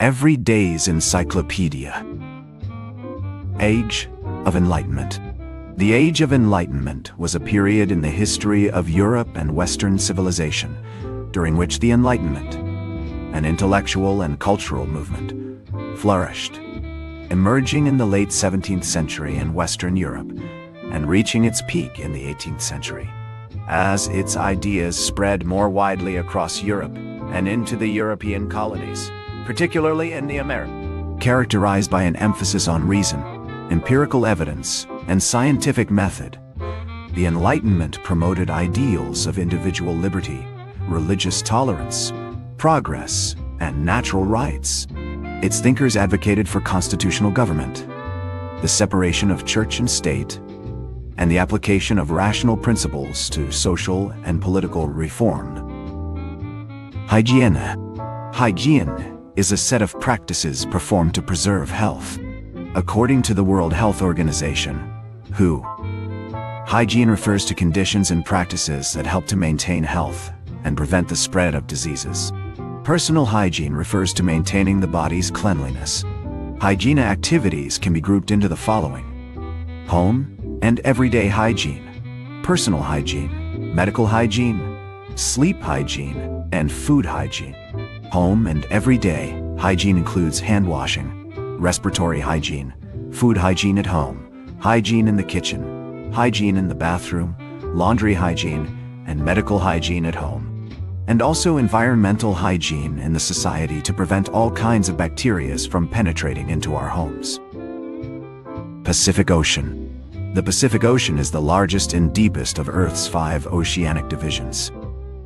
Every day's Encyclopedia. Age of Enlightenment. The Age of Enlightenment was a period in the history of Europe and Western civilization, during which the Enlightenment, an intellectual and cultural movement, flourished, emerging in the late 17th century in Western Europe and reaching its peak in the 18th century, as its ideas spread more widely across Europe and into the European colonies, particularly in the Americas. Characterized by an emphasis on reason, empirical evidence, and scientific method, the Enlightenment promoted ideals of individual liberty, religious tolerance, progress, and natural rights. Its thinkers advocated for constitutional government, the separation of church and state, and the application of rational principles to social and political reform. Hygiene. Hygiene is a set of practices performed to preserve health. According to the World Health Organization, WHO, hygiene refers to conditions and practices that help to maintain health and prevent the spread of diseases. Personal hygiene refers to maintaining the body's cleanliness. Hygiene activities can be grouped into the following: home and everyday hygiene, personal hygiene, medical hygiene, sleep hygiene, and food hygiene. Home and everyday hygiene includes hand washing, respiratory hygiene, food hygiene at home, hygiene in the kitchen, hygiene in the bathroom, laundry hygiene, and medical hygiene at home. And also environmental hygiene in the society to prevent all kinds of bacteria from penetrating into our homes. Pacific Ocean. The Pacific Ocean is the largest and deepest of Earth's 5 oceanic divisions.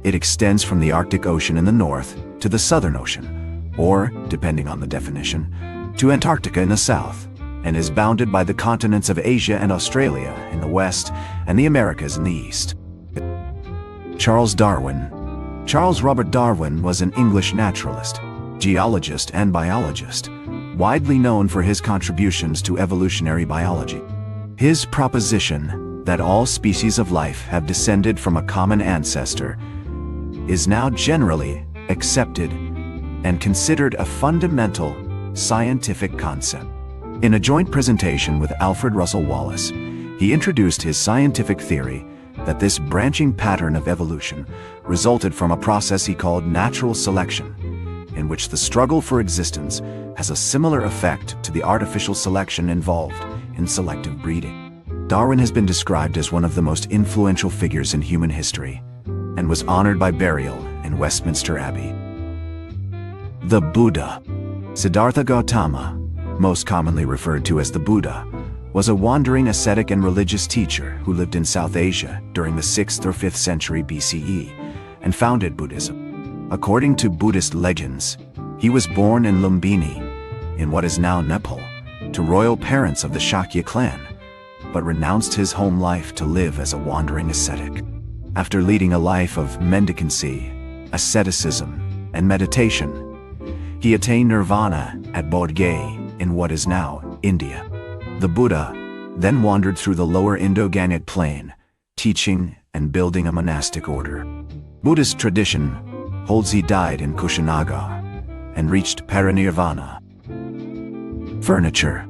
It extends from the Arctic Ocean in the north to the Southern Ocean, or, depending on the definition, to Antarctica in the south, and is bounded by the continents of Asia and Australia in the west and the Americas in the east. Charles Darwin. Charles Robert Darwin was an English naturalist, geologist, and biologist, widely known for his contributions to evolutionary biology. His proposition that all species of life have descended from a common ancestor is now generally accepted and considered a fundamental scientific concept. In a joint presentation with Alfred Russel Wallace, he introduced his scientific theory that this branching pattern of evolution resulted from a process he called natural selection, in which the struggle for existence has a similar effect to the artificial selection involved in selective breeding. Darwin has been described as one of the most influential figures in human history, and was honored by burial in Westminster Abbey. The Buddha. Siddhartha Gautama, most commonly referred to as the Buddha, was a wandering ascetic and religious teacher who lived in South Asia during the 6th or 5th century BCE and founded Buddhism. According to Buddhist legends, he was born in Lumbini, in what is now Nepal, to royal parents of the Shakya clan, but renounced his home life to live as a wandering ascetic. After leading a life of mendicancy, asceticism, and meditation, he attained nirvana at Bodh Gaya in what is now India. The Buddha then wandered through the lower Indo-Gangetic plain, teaching and building a monastic order. Buddhist tradition holds he died in Kushinagar and reached parinirvana. Furniture.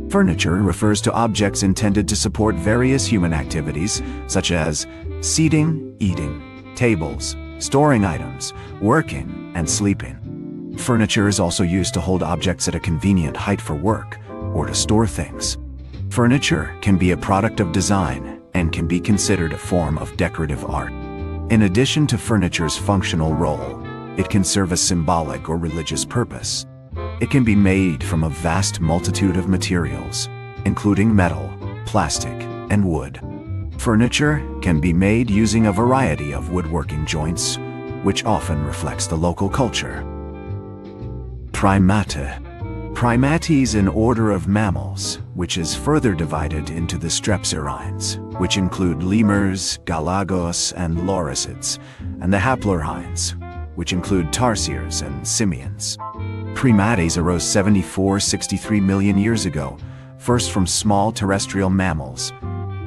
Furniture refers to objects intended to support various human activities, such as seating, eating, tables, storing items, working, and sleeping. Furniture is also used to hold objects at a convenient height for work or to store things. Furniture can be a product of design and can be considered a form of decorative art. In addition to furniture's functional role, it can serve a symbolic or religious purpose. It can be made from a vast multitude of materials, including metal, plastic, and wood. Furniture can be made using a variety of woodworking joints, which often reflects the local culture. Primate. Primates an order of mammals, which is further divided into the strepsirrhines, which include lemurs, galagos, and lorisids, and the haplorhines, which include tarsiers and simians. Primates arose 64-63 million years ago, first from small terrestrial mammals,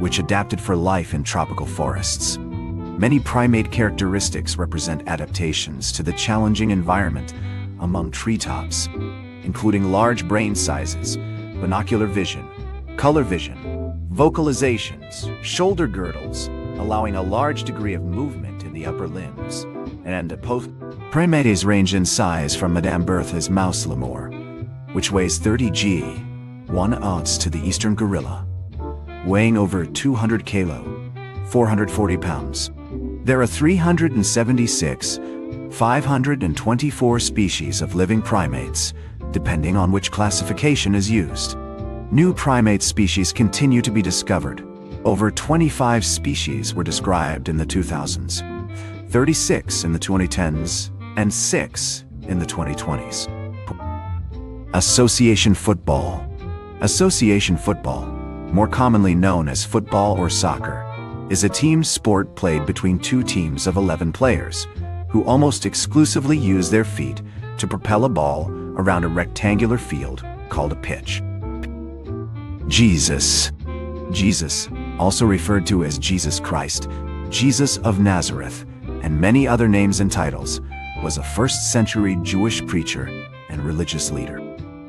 which adapted for life in tropical forests. Many primate characteristics represent adaptations to the challenging environment among treetops, including large brain sizes, binocular vision, color vision, vocalizations, shoulder girdles, allowing a large degree of movement in the upper limbs, and Primates range in size from Madame Bertha's mouse lemur, which weighs 30 g, 1 ounce, to the eastern gorilla, weighing over 200 kilo, 440 pounds. There are 376, 524 species of living primates, depending on which classification is used. New primate species continue to be discovered. Over 25 species were described in the 2000s, 36 in the 2010s, and 6 in the 2020s. Association football. Association football, more commonly known as football or soccer, is a team sport played between two teams of 11 players, who almost exclusively use their feet to propel a ball around a rectangular field called a pitch. Jesus. Jesus, also referred to as Jesus Christ, Jesus of Nazareth, and many other names and titles, was a first-century Jewish preacher and religious leader.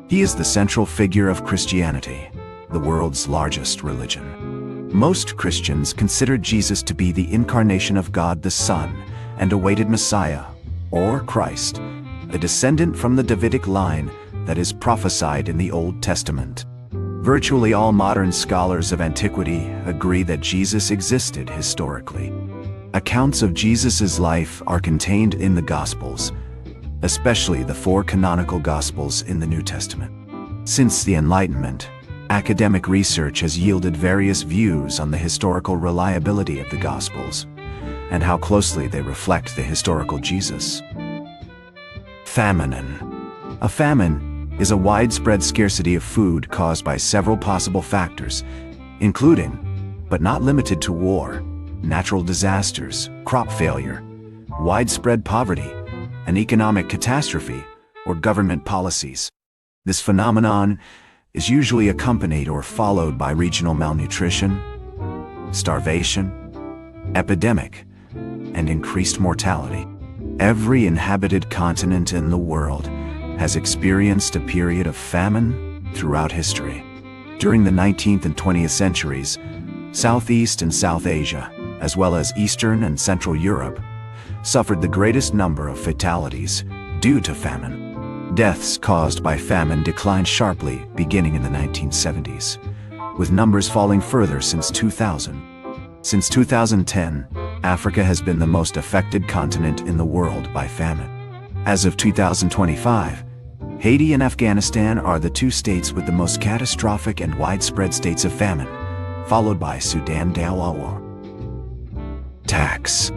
He is the central figure of Christianity, the world's largest religion. Most Christians consider Jesus to be the incarnation of God the Son and awaited Messiah, or Christ, a descendant from the Davidic line that is prophesied in the Old Testament. Virtually all modern scholars of antiquity agree that Jesus existed historically. Accounts of Jesus' life are contained in the Gospels, especially the 4 canonical Gospels in the New Testament. Since the Enlightenment, academic research has yielded various views on the historical reliability of the Gospels and how closely they reflect the historical Jesus. Famine. A famine is a widespread scarcity of food caused by several possible factors, including, but not limited to, war, natural disasters, crop failure, widespread poverty, an economic catastrophe, or government policies. This phenomenon is usually accompanied or followed by regional malnutrition, starvation, epidemic, and increased mortality. Every inhabited continent in the world has experienced a period of famine throughout history. During the 19th and 20th centuries, Southeast and South Asia, as well as Eastern and Central Europe, suffered the greatest number of fatalities due to famine. Deaths caused by famine declined sharply beginning in the 1970s, with numbers falling further since 2000. Since 2010, Africa has been the most affected continent in the world by famine. As of 2025, Haiti and Afghanistan are the 2 states with the most catastrophic and widespread states of famine, followed by Sudan Darwin. Tax.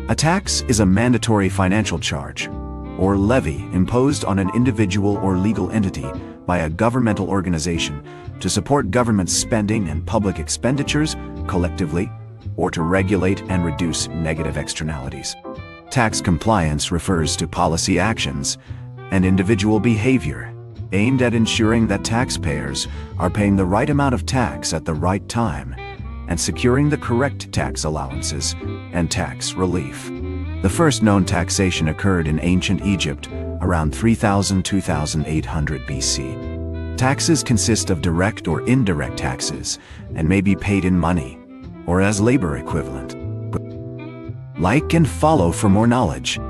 A tax is a mandatory financial charge, or levy imposed on an individual or legal entity by a governmental organization to support government spending and public expenditures collectively, or to regulate and reduce negative externalities. Tax compliance refers to policy actions and individual behavior aimed at ensuring that taxpayers are paying the right amount of tax at the right time and securing the correct tax allowances and tax relief. The first known taxation occurred in ancient Egypt around 3000–2800 BC. Taxes consist of direct or indirect taxes and may be paid in money or as labor equivalent. Like and follow for more knowledge.